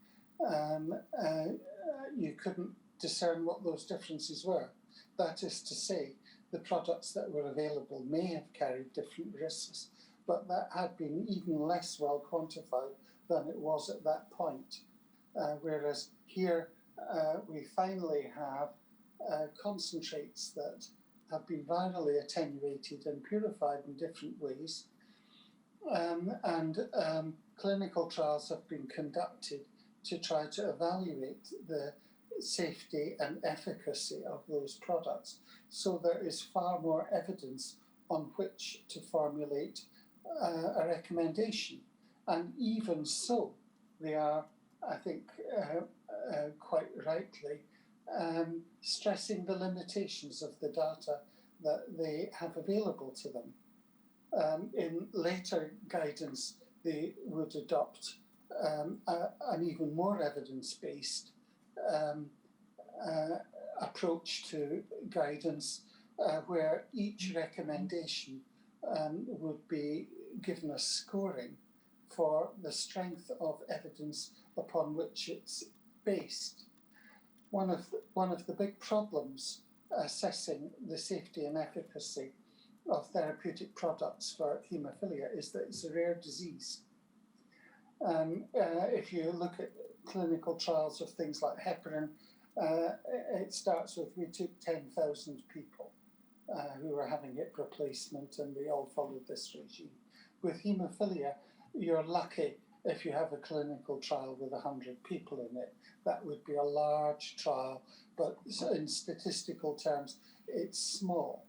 S2: you couldn't discern what those differences were. That is to say, the products that were available may have carried different risks, but that had been even less well quantified than it was at that point. Whereas here, we finally have concentrates that have been virally attenuated and purified in different ways, and clinical trials have been conducted to try to evaluate the safety and efficacy of those products. So there is far more evidence on which to formulate a recommendation. And even so, they are, I think, quite rightly, stressing the limitations of the data that they have available to them. In later guidance, they would adopt an even more evidence-based approach to guidance, where each recommendation would be given a scoring for the strength of evidence upon which it's based. One of the big problems assessing the safety and efficacy of therapeutic products for haemophilia is that it's a rare disease. If you look at clinical trials of things like heparin, it starts with, we took 10,000 people who were having hip replacement, and they all followed this regime. With haemophilia, you're lucky if you have a clinical trial with 100 people in it. That would be a large trial, but in statistical terms, it's small.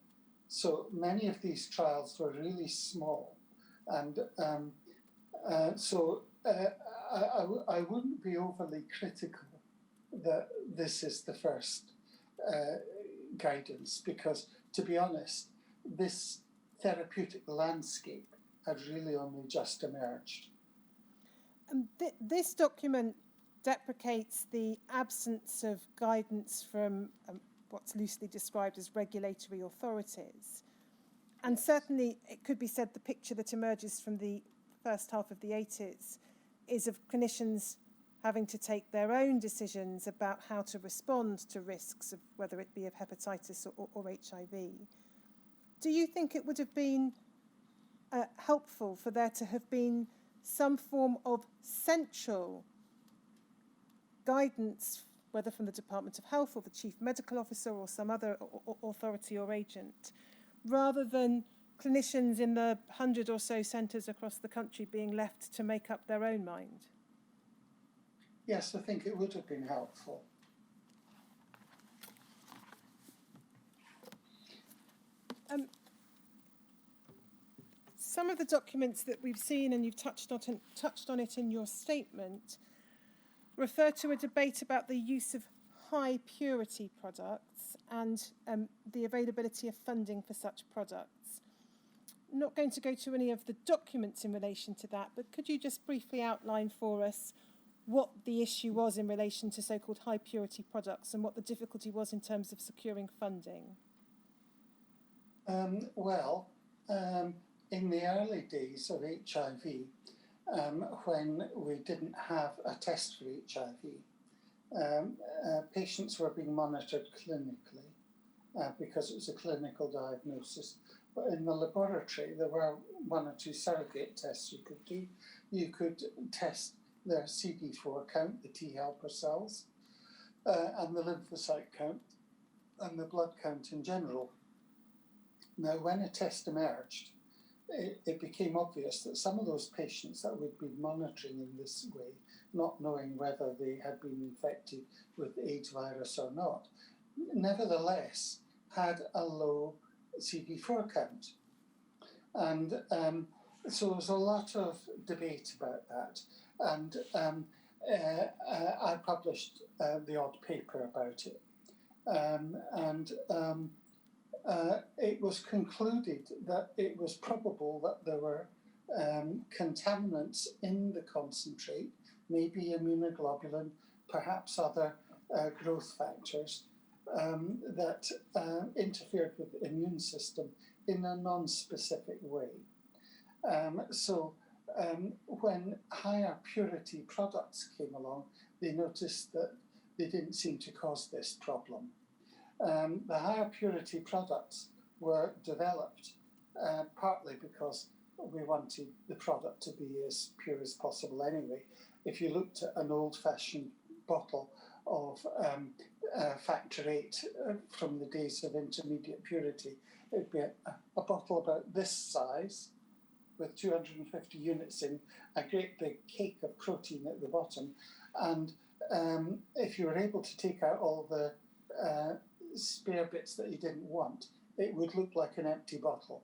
S2: So many of these trials were really small, and I wouldn't be overly critical that this is the first guidance, because, to be honest, this therapeutic landscape had really only just emerged.
S1: This document deprecates the absence of guidance from what's loosely described as regulatory authorities. And certainly it could be said the picture that emerges from the first half of the 80s is of clinicians having to take their own decisions about how to respond to risks of whether it be of hepatitis or HIV. Do you think it would have been helpful for there to have been some form of central guidance, whether from the Department of Health or the Chief Medical Officer or some other authority or agent, rather than clinicians in the 100 or so centres across the country being left to make up their own mind?
S2: Yes, I think it would have been helpful.
S1: Some of the documents that we've seen, and you've touched on it in your statement, refer to a debate about the use of high purity products and the availability of funding for such products. I'm not going to go to any of the documents in relation to that, but could you just briefly outline for us what the issue was in relation to so-called high purity products and what the difficulty was in terms of securing funding?
S2: In the early days of HIV, when we didn't have a test for HIV, patients were being monitored clinically because it was a clinical diagnosis. But in the laboratory, there were one or two surrogate tests you could do. You could test their CD4 count, the T helper cells, and the lymphocyte count, and the blood count in general. Now, when a test emerged, it became obvious that some of those patients that we'd been monitoring in this way, not knowing whether they had been infected with AIDS virus or not, nevertheless had a low CD4 count. And so there was a lot of debate about that. And I published the odd paper about it. It was concluded that it was probable that there were contaminants in the concentrate, maybe immunoglobulin, perhaps other growth factors, that interfered with the immune system in a non-specific way. When higher purity products came along, they noticed that they didn't seem to cause this problem. The higher purity products were developed partly because we wanted the product to be as pure as possible anyway. If you looked at an old-fashioned bottle of factor 8 from the days of intermediate purity. It'd be a bottle about this size with 250 units in, a great big cake of protein at the bottom. And if you were able to take out all the spare bits that you didn't want, it would look like an empty bottle.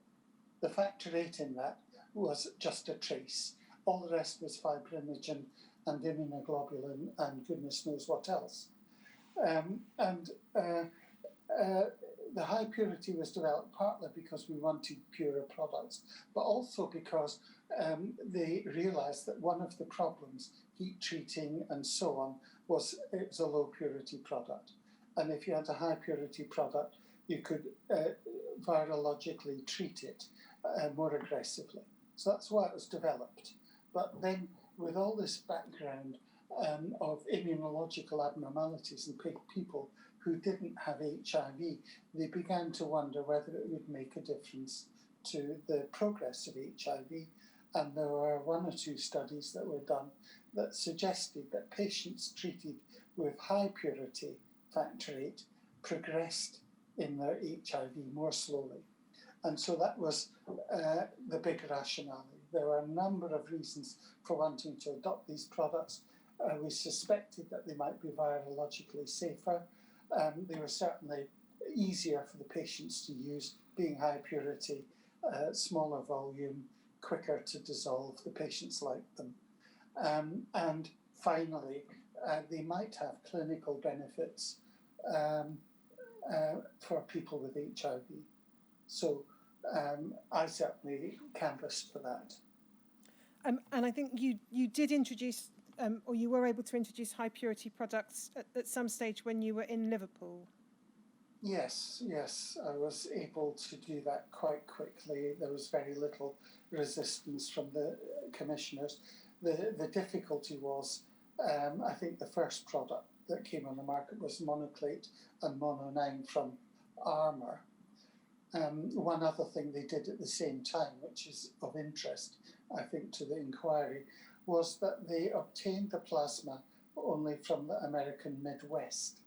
S2: The factor 8 in that was just a trace. All the rest was fibrinogen and immunoglobulin and goodness knows what else. The high purity was developed partly because we wanted purer products, but also because they realised that one of the problems, heat treating and so on, was it was a low purity product. And if you had a high purity product, you could virologically treat it more aggressively. So that's why it was developed. But then with all this background of immunological abnormalities in people who didn't have HIV, they began to wonder whether it would make a difference to the progress of HIV. And there were one or two studies that were done that suggested that patients treated with high purity factor 8 progressed in their HIV more slowly. And so that was the big rationale. There were a number of reasons for wanting to adopt these products. We suspected that they might be virologically safer. They were certainly easier for the patients to use, being high purity, smaller volume, quicker to dissolve. The patients liked them. And finally, they might have clinical benefits for people with HIV. So I certainly canvassed for that.
S1: And I think you did introduce, or you were able to introduce high purity products at some stage when you were in Liverpool.
S2: Yes, I was able to do that quite quickly. There was very little resistance from the commissioners. The difficulty was, I think the first product that came on the market was monoclate and mono9 from Armour. One other thing they did at the same time, which is of interest, I think, to the inquiry, was that they obtained the plasma only from the American Midwest.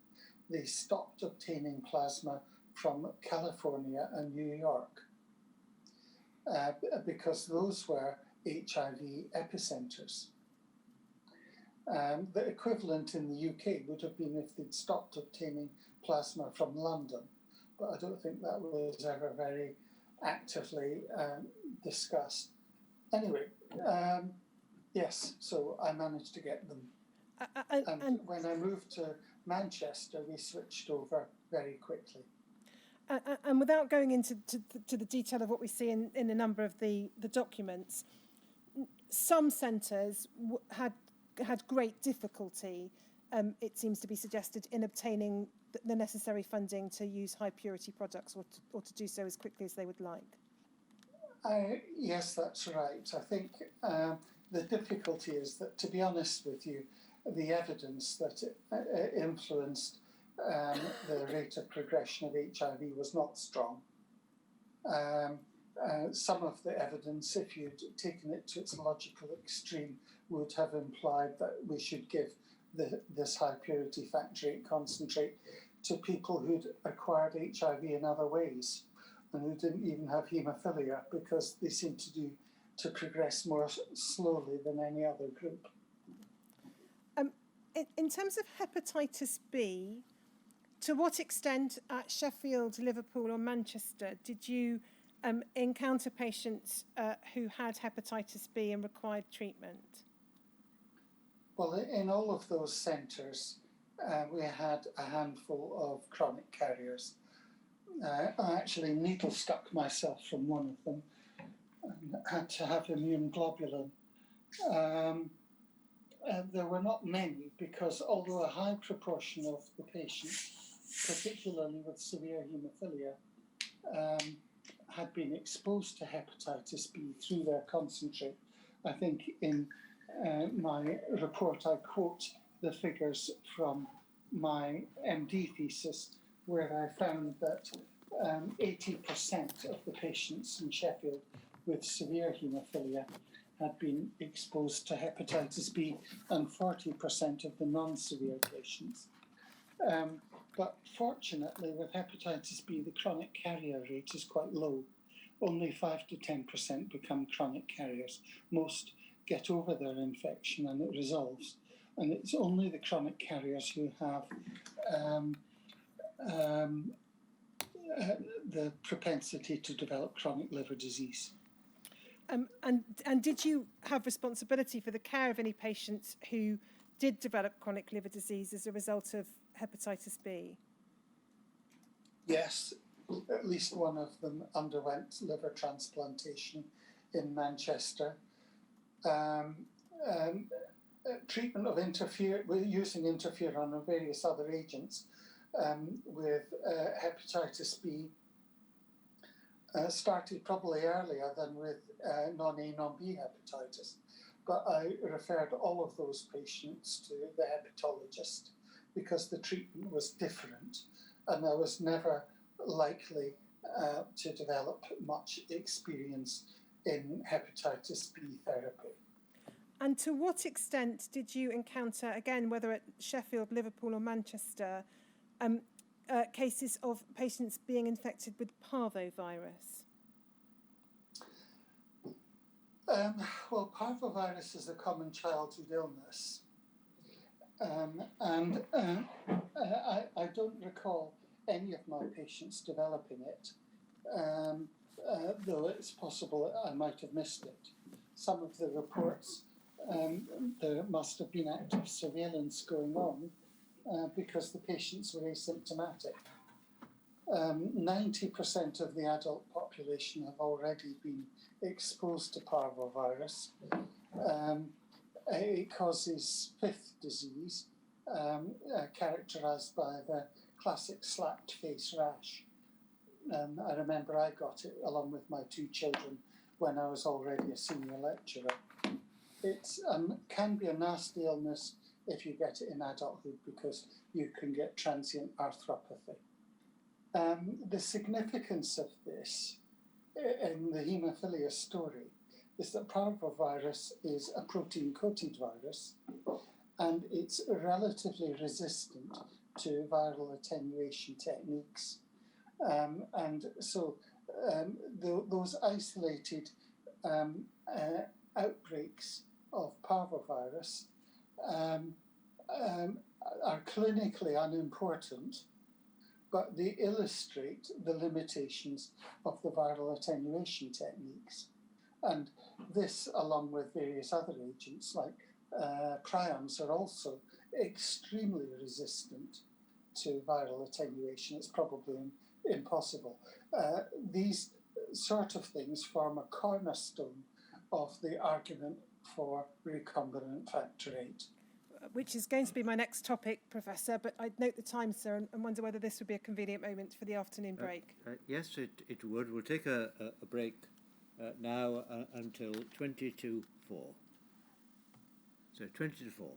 S2: They stopped obtaining plasma from California and New York because those were HIV epicenters. The equivalent in the UK would have been if they'd stopped obtaining plasma from London, but I don't think that was ever very actively discussed. Anyway, yes, so I managed to get them. And when I moved to Manchester, we switched over very quickly.
S1: And without going into the detail of what we see in a number of the documents, some centres had great difficulty, it seems to be suggested, in obtaining the necessary funding to use high purity products or to do so as quickly as they would like.
S2: Yes, that's right. I think the difficulty is that, to be honest with you, the evidence that it influenced the rate of progression of HIV was not strong. Some of the evidence, if you'd taken it to its logical extreme, would have implied that we should give this high purity factor 8 concentrate to people who'd acquired HIV in other ways and who didn't even have haemophilia, because they seem to progress more slowly than any other group.
S1: In terms of hepatitis B, to what extent at Sheffield, Liverpool or Manchester did you encounter patients who had hepatitis B and required treatment?
S2: Well, in all of those centres, we had a handful of chronic carriers. I actually needle stuck myself from one of them and had to have immune globulin. There were not many, because although a high proportion of the patients, particularly with severe haemophilia, had been exposed to hepatitis B through their concentrate. I think in my report I quote the figures from my MD thesis, where I found that 80% of the patients in Sheffield with severe haemophilia had been exposed to hepatitis B, and 40% of the non-severe patients. But fortunately, with hepatitis B, the chronic carrier rate is quite low. Only 5 to 10% become chronic carriers. Most get over their infection and it resolves. And it's only the chronic carriers who have the propensity to develop chronic liver disease.
S1: And did you have responsibility for the care of any patients who did develop chronic liver disease as a result of hepatitis B?
S2: Yes, at least one of them underwent liver transplantation in Manchester. Treatment of using interferon and various other agents with hepatitis B started probably earlier than with non-A, non-B hepatitis. But I referred all of those patients to the hepatologist because the treatment was different and I was never likely to develop much experience in hepatitis B therapy.
S1: And to what extent did you encounter, again, whether at Sheffield, Liverpool or Manchester, cases of patients being infected with parvovirus?
S2: Well, parvovirus is a common childhood illness. I don't recall any of my patients developing it, though it's possible I might have missed it. Some of the reports, there must have been active surveillance going on because the patients were asymptomatic. 90% of the adult population have already been exposed to parvovirus. It causes fifth disease, characterised by the classic slapped face rash. I remember I got it along with my two children when I was already a senior lecturer. It can be a nasty illness if you get it in adulthood because you can get transient arthropathy. The significance of this in the haemophilia story is that parvovirus is a protein-coated virus and it's relatively resistant to viral attenuation techniques. And so those isolated outbreaks of parvovirus are clinically unimportant, but they illustrate the limitations of the viral attenuation techniques. And this, along with various other agents like prions, are also extremely resistant to viral attenuation. It's probably impossible. These sort of things form a cornerstone of the argument for recombinant factor VIII.
S1: Which is going to be my next topic, Professor, but I'd note the time, sir, and wonder whether this would be a convenient moment for the afternoon break.
S3: Yes, it would. We'll take a break now until 20 to 4. So 20 to 4.